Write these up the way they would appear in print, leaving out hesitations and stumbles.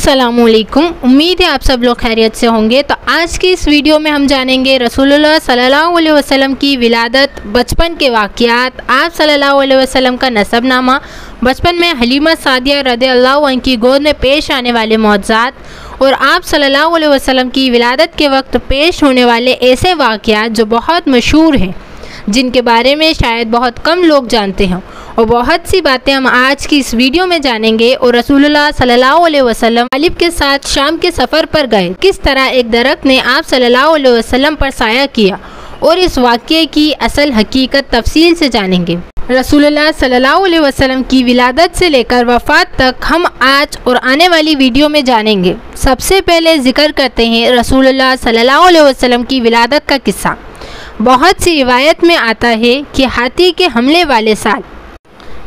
अस्सलामुअलैकुम। उम्मीद है आप सब लोग खैरियत से होंगे। तो आज की इस वीडियो में हम जानेंगे रसूलुल्लाह सल्लल्लाहु अलैहि वसल्लम की विलादत, बचपन के वाक़यात, आप सल्लल्लाहु अलैहि वसल्लम का नसबनामा, बचपन में हलीमा सादिया रज़ियल्लाहु अन्हा की गोद में पेश आने वाले मौज़ात और आप सल्लल्लाहु अलैहि वसल्लम की विलादत के वक्त पेश होने वाले ऐसे वाक़यात जो बहुत मशहूर हैं, जिनके बारे में शायद बहुत कम लोग जानते हैं। और बहुत सी बातें हम आज की इस वीडियो में जानेंगे। और रसूलुल्लाह सल्लल्लाहु अलैहि वसल्लम तालिब के साथ शाम के सफ़र पर गए, किस तरह एक दरख्त ने आप सल्लल्लाहु अलैहि वसल्लम पर साया किया, और इस वाक़ये की असल हकीकत तफसील से जानेंगे। रसूलुल्लाह सल्लल्लाहु अलैहि वसल्लम की विलादत से लेकर वफ़ात तक हम आज और आने वाली वीडियो में जानेंगे। सबसे पहले जिक्र करते हैं रसूलुल्लाह सल्लल्लाहु अलैहि वसल्लम की विलादत का किस्सा। बहुत सी रिवायत में आता है कि हाथी के हमले वाले साल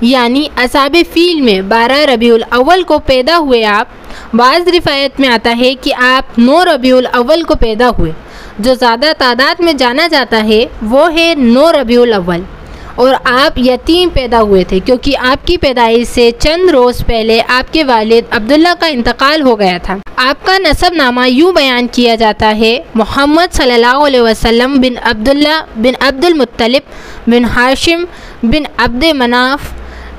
यानी असाबे फील में 12 रबीउल अव्वल को पैदा हुए आप। बाज़ रिवायत में आता है कि आप 9 रबीउल अव्वल को पैदा हुए। जो ज़्यादा तादाद में जाना जाता है वो है 9 रबीउल अव्वल। और आप यतीम पैदा हुए थे क्योंकि आपकी पैदाइश से चंद रोज़ पहले आपके वालिद अब्दुल्ला का इंतकाल हो गया था। आपका नसबनामा यूँ बयान किया जाता है, मोहम्मद सल्लल्लाहु अलैहि वसल्लम बिन अब्दुल्ला बिन अब्दुल मुत्तलिब बिन हाशिम बिन अब्द मनाफ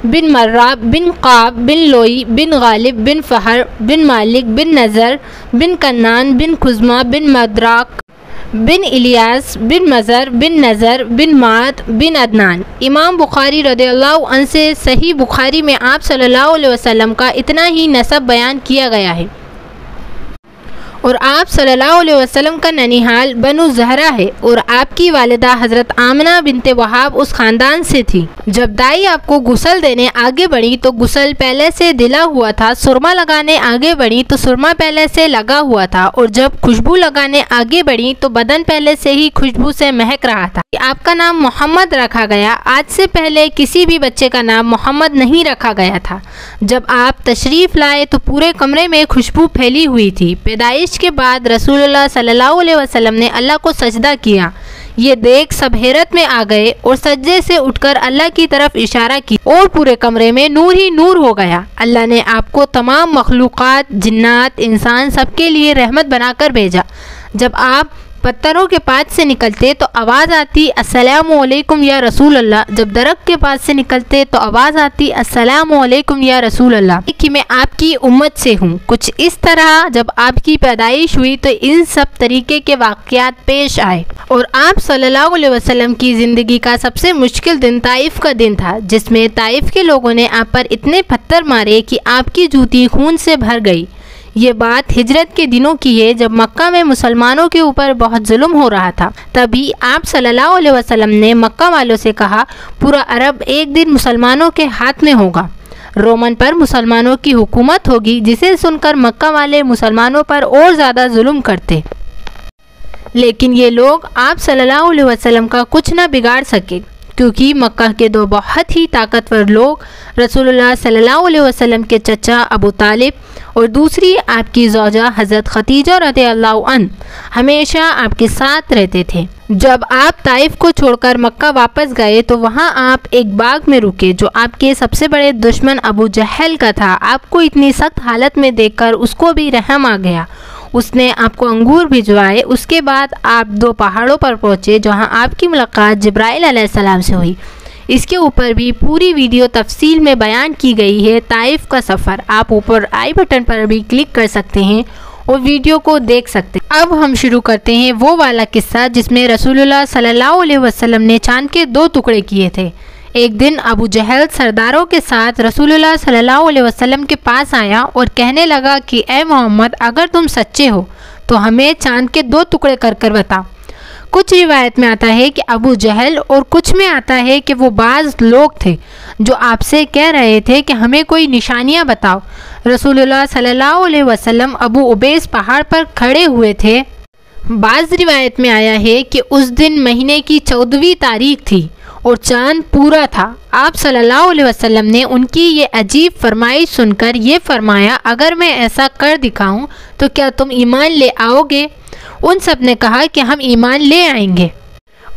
बिन मर्रा बिन क़ाब बिन लोई बिन गालिब बिन फ़हर बिन मालिक बिन नज़र बिन कन्नान बिन खुज़मा बिन मदराक बिन इलियास बिन मज़र बिन नज़र बिन मात बिन अदनान। इमाम बुखारी रज़ियल्लाहु अन्हु से सही बुखारी में आप सल्लल्लाहु अलैहि वसल्लम का इतना ही नसब बयान किया गया है। और आप सल्लल्लाहु अलैहि वसल्लम का ननिहाल बनु ज़हरा है और आपकी वालिदा हज़रत आमिना बिनते वहाब उस ख़ानदान से थी। जब दाई आपको गुस्ल देने आगे बढ़ी तो गुस्ल पहले से दिला हुआ था, सुरमा लगाने आगे बढ़ी तो सुरमा पहले से लगा हुआ था, और जब खुशबू लगाने आगे बढ़ी तो बदन पहले से ही खुशबू से महक रहा था। आपका नाम मोहम्मद रखा गया। आज से पहले किसी भी बच्चे का नाम मोहम्मद नहीं रखा गया था। जब आप तशरीफ़ लाए तो पूरे कमरे में खुशबू फैली हुई थी। पैदाइश के बाद रसूलुल्लाह सल्लल्लाहु अलैहि वसल्लम ने अल्लाह को सजदा किया। ये देख सब हैरत में आ गए और सज्जे से उठकर अल्लाह की तरफ इशारा की और पूरे कमरे में नूर ही नूर हो गया। अल्लाह ने आपको तमाम मखलूक़ात, जिन्नात, इंसान सबके लिए रहमत बनाकर भेजा। जब आप पत्थरों के पास से निकलते तो आवाज़ आती अस्सलामु अलैकुम या रसूल अल्लाह। जब दरख्त के पास से निकलते तो आवाज़ आती अस्सलामु अलैकुम या रसूल अल्लाह कि मैं आपकी उम्मत से हूँ। कुछ इस तरह जब आपकी पैदाइश हुई तो इन सब तरीके के वाक़यात पेश आए। और आप सल्लल्लाहु अलैहि वसल्लम की ज़िंदगी का सबसे मुश्किल दिन ताइफ का दिन था, जिसमें ताइफ के लोगों ने आप पर इतने पत्थर मारे कि आपकी जूती खून से भर गई। ये बात हिजरत के दिनों की है, जब मक्का में मुसलमानों के ऊपर बहुत जुल्म हो रहा था। तभी आप सल्लल्लाहु अलैहि वसल्लम ने मक्का वालों से कहा, पूरा अरब एक दिन मुसलमानों के हाथ में होगा। रोमन पर मुसलमानों की हुकूमत होगी, जिसे सुनकर मक्का वाले मुसलमानों पर और ज़्यादा जुल्म करते। लेकिन ये लोग आप सल्लल्लाहु अलैहि वसल्लम का कुछ न बिगाड़ सके, क्योंकि मक्का के दो बहुत ही ताकतवर लोग रसूलुल्लाह सल्लल्लाहु अलैहि वसल्लम के चचा अबू तालिब और दूसरी आपकी ज़ौजा हज़रत खदीजा रज़ियल्लाहु अन्हा हमेशा आपके साथ रहते थे। जब आप ताइफ को छोड़कर मक्का वापस गए तो वहाँ आप एक बाग में रुके जो आपके सबसे बड़े दुश्मन अबू जहल का था। आपको इतनी सख्त हालत में देखकर उसको भी रहम आ गया। उसने आपको अंगूर भिजवाए। उसके बाद आप 2 पहाड़ों पर पहुँचे जहाँ आपकी मुलाकात जिब्राइल अलैहिस्सलाम से हुई। इसके ऊपर भी पूरी वीडियो तफसील में बयान की गई है। ताइफ का सफ़र आप ऊपर आई बटन पर भी क्लिक कर सकते हैं और वीडियो को देख सकते हैं। अब हम शुरू करते हैं वो वाला किस्सा जिसमें रसूलुल्लाह सल्लल्लाहु अलैहि वसल्लम ने चांद के 2 टुकड़े किए थे। एक दिन अबू जहल सरदारों के साथ रसूलुल्लाह सल्लल्लाहु अलैहि वसल्लम के पास आया और कहने लगा कि ए मोहम्मद, अगर तुम सच्चे हो तो हमें चांद के 2 टुकड़े कर कर बताओ। कुछ रिवायत में आता है कि अबू जहल और कुछ में आता है कि वो बाज़ लोग थे जो आपसे कह रहे थे कि हमें कोई निशानियां बताओ। रसूलुल्लाह सल्लल्लाहु अलैहि वसल्लम अबू उबैस पहाड़ पर खड़े हुए थे। बाज़ रिवायत में आया है कि उस दिन महीने की 14वीं तारीख थी और चांद पूरा था। आप सल्लल्लाहु अलैहि वसल्लम ने उनकी ये अजीब फरमाइश सुनकर ये फरमाया, अगर मैं ऐसा कर दिखाऊं तो क्या तुम ईमान ले आओगे? उन सब ने कहा कि हम ईमान ले आएंगे।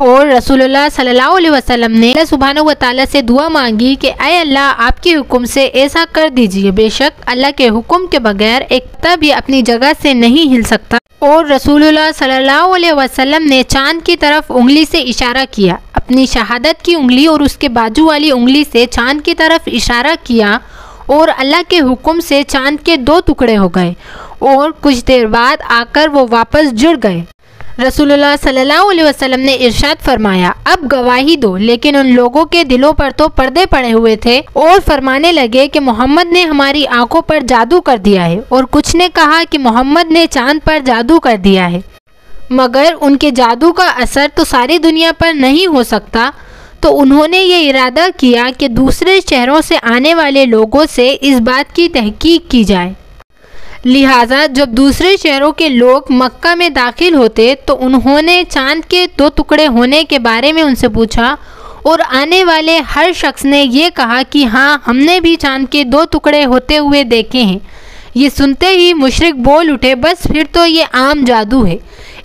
और रसूलुल्लाह सल्लल्लाहु अलैहि वसल्लम ने अल्लाह सुब्हानहू व तआला से दुआ मांगी कि ऐ अल्लाह, आपके हुक्म से ऐसा कर दीजिए। बेशक अल्लाह के हुक्म के बगैर एक पत्ता भी अपनी जगह से नहीं हिल सकता। और रसूलुल्लाह सल्लल्लाहु अलैहि वसल्लम ने चांद की तरफ उंगली से इशारा किया, अपनी शहादत की उंगली और उसके बाजू वाली उंगली से चांद की तरफ इशारा किया और अल्लाह के हुक्म से चांद के 2 टुकड़े हो गए और कुछ देर बाद आकर वो वापस जुड़ गए। रसूलुल्लाह सल्लल्लाहु अलैहि वसल्लम ने इरशाद फरमाया, अब गवाही दो। लेकिन उन लोगों के दिलों पर तो पर्दे पड़े हुए थे और फरमाने लगे कि मोहम्मद ने हमारी आंखों पर जादू कर दिया है, और कुछ ने कहा कि मोहम्मद ने चांद पर जादू कर दिया है। मगर उनके जादू का असर तो सारी दुनिया पर नहीं हो सकता, तो उन्होंने ये इरादा किया कि दूसरे शहरों से आने वाले लोगों से इस बात की तहकीक की जाए। लिहाजा जब दूसरे शहरों के लोग मक्का में दाखिल होते तो उन्होंने चांद के 2 टुकड़े होने के बारे में उनसे पूछा, और आने वाले हर शख्स ने ये कहा कि हाँ, हमने भी चांद के 2 टुकड़े होते हुए देखे हैं। ये सुनते ही मुशरिक बोल उठे, बस फिर तो ये आम जादू है।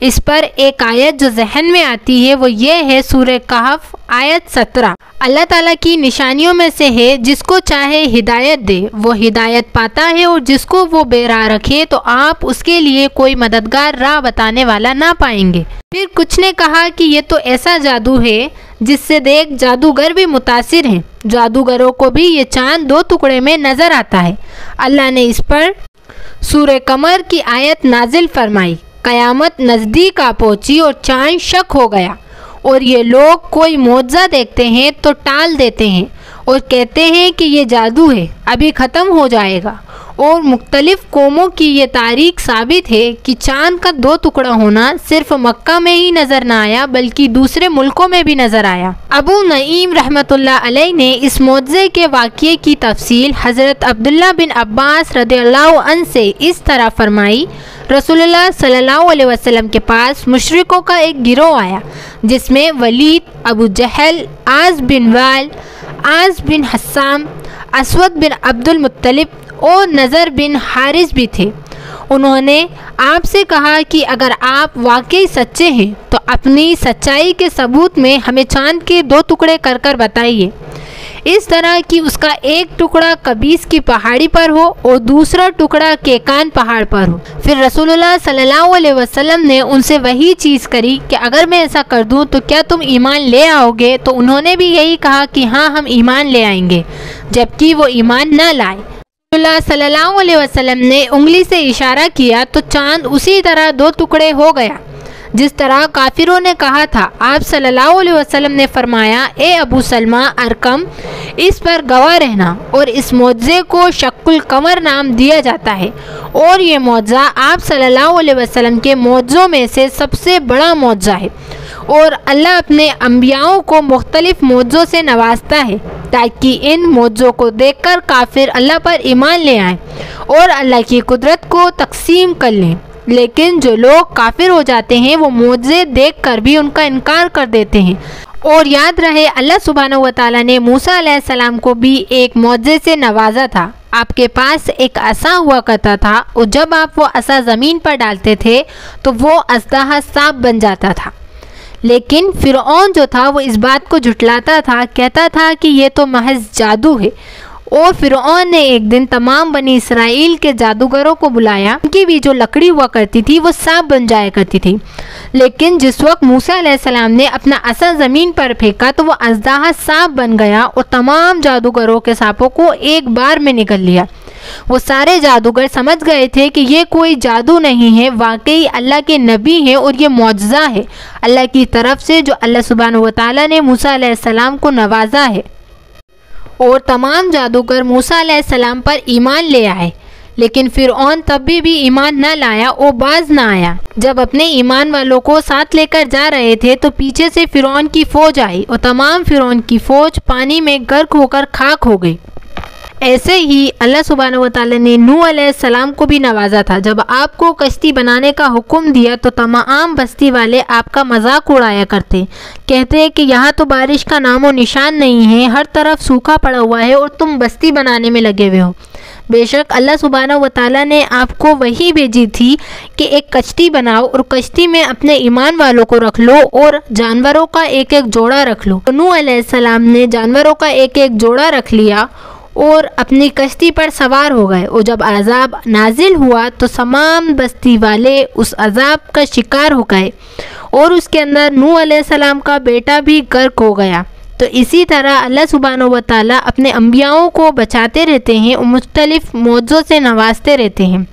इस पर एक आयत जो जहन में आती है वो ये है सूरह कहफ आयत 17। अल्लाह ताला की निशानियों में से है, जिसको चाहे हिदायत दे वो हिदायत पाता है, और जिसको वो बेराह रखे तो आप उसके लिए कोई मददगार राह बताने वाला ना पाएंगे। फिर कुछ ने कहा कि ये तो ऐसा जादू है जिससे देख जादूगर भी मुतासिर हैं। जादूगरों को भी ये चांद 2 टुकड़े में नजर आता है। अल्लाह ने इस पर सूरह कमर की आयत नाजिल फरमाई, कयामत नज़दीक आ पहुंची और चांद शक हो गया, और ये लोग कोई मौजज़ा देखते हैं तो टाल देते हैं और कहते हैं कि ये जादू है, अभी ख़त्म हो जाएगा। और मुख्तलिफ कौमों की ये तारीख साबित है कि चांद का 2 टुकड़ा होना सिर्फ मक्का में ही नज़र ना आया, बल्कि दूसरे मुल्कों में भी नज़र आया। अबू नईम रहमतुल्लाह अलैह ने इस मौजज़े के वाक़ये की तफसील हज़रत अब्दुल्ला बिन अब्बास रज़ियल्लाहु अन्हु से इस तरह फरमाई, रसूलुल्लाह सल्लल्लाहु अलैहि वसल्लम के पास मुशरिकों का एक गिरोह आया, जिसमें वलीद, अबू जहल, आज़ बिन वाल, आज़ बिन हस्साम, असवद बिन अब्दुल मुत्तलिब और नज़र बिन हारिस भी थे। उन्होंने आपसे कहा कि अगर आप वाकई सच्चे हैं तो अपनी सच्चाई के सबूत में हमें चांद के 2 टुकड़े कर कर बताइए, इस तरह कि उसका एक टुकड़ा कबीस की पहाड़ी पर हो और दूसरा टुकड़ा केकान पहाड़ पर हो। फिर रसूलुल्लाह सल्लल्लाहु अलैहि वसल्लम ने उनसे वही चीज़ करी कि अगर मैं ऐसा कर दूं तो क्या तुम ईमान ले आओगे? तो उन्होंने भी यही कहा कि हाँ, हम ईमान ले आएंगे, जबकि वो ईमान न लाए। रसूलुल्लाह सल्लल्लाहु अलैहि वसल्लम ने उंगली से इशारा किया तो चांद उसी तरह 2 टुकड़े हो गया जिस तरह काफिरों ने कहा था। आप सल्लल्लाहु अलैहि वसल्लम ने फरमाया, ए अबू सलमा अरकम, इस पर गवाह रहना, और इस मौजज़े को शक्कुल कमर नाम दिया जाता है, और ये मौजज़ा आप सल्लल्लाहु अलैहि वसल्लम के मौजज़ों में से सबसे बड़ा मौजज़ा है। और अल्लाह अपने अम्बियाओं को मुख्तलिफ मौजज़ों से नवाजता है ताकि इन मौजज़ों को देखकर काफिर अल्लाह पर ईमान ले आएँ और अल्लाह की कुदरत को तकसीम कर लें। लेकिन जो लोग काफिर हो जाते हैं वो मौजज़े देखकर भी उनका इनकार कर देते हैं। और याद रहे, अल्लाह सुब्हानहू व तआला ने मूसा अलैहिस्सलाम को भी एक मौजज़े से नवाजा था। आपके पास एक असा हुआ करता था, और जब आप वो असा ज़मीन पर डालते थे तो वो अजदहा सांप बन जाता था। लेकिन फ़िरऔन जो था वो इस बात को झुटलाता था, कहता था कि ये तो महज जादू है। और फ़िरऔन ने एक दिन तमाम बनी इसराइल के जादूगरों को बुलाया। उनकी भी जो लकड़ी हुआ करती थी वो सांप बन जाया करती थी। लेकिन जिस वक्त मूसा अलैहिस्सलाम ने अपना असा ज़मीन पर फेंका तो वो अजदहा सांप बन गया और तमाम जादूगरों के सांपों को एक बार में निकल लिया। वो सारे जादूगर समझ गए थे कि ये कोई जादू नहीं है, वाकई अल्लाह के नबी हैं और ये मौजज़ा है अल्लाह की तरफ से जो अल्लाह सुब्हानहू व तआला ने मूसा अलैहिस्सलाम को नवाजा है। और तमाम जादूगर मूसा अलैहिस्सलाम पर ईमान ले आए। लेकिन फ़िरऔन तब भी ईमान न लाया और बाज न आया। जब अपने ईमान वालों को साथ लेकर जा रहे थे तो पीछे से फ़िरऔन की फ़ौज आई और तमाम फ़िरऔन की फ़ौज पानी में गर्क होकर खाक हो गई। ऐसे ही अल्लाह सुब्हानहू व तआला ने नूह अलैहिस्सलाम को भी नवाजा था। जब आपको कश्ती बनाने का हुक्म दिया तो तमाम बस्ती वाले आपका मजाक उड़ाया करते, कहते हैं कि यहाँ तो बारिश का नामो निशान नहीं है, हर तरफ सूखा पड़ा हुआ है और तुम बस्ती बनाने में लगे हुए हो। बेशक अल्लाह सुब्हानहू व तआला ने आपको वही भेजी थी कि एक कश्ती बनाओ और कश्ती में अपने ईमान वालों को रख लो और जानवरों का एक एक जोड़ा रख लो। नूह अलैहिस्सलाम ने जानवरों का एक एक जोड़ा रख लिया और अपनी कश्ती पर सवार हो गए, और जब अजाब नाजिल हुआ तो तमाम बस्ती वाले उस अजाब का शिकार हो गए और उसके अंदर नूह अलैहिस्सलाम का बेटा भी गर्क हो गया। तो इसी तरह अल्लाह सुब्हानहू व तआला अपने अंबियाओं को बचाते रहते हैं और मुख्तलिफ मौजों से नवाजते रहते हैं।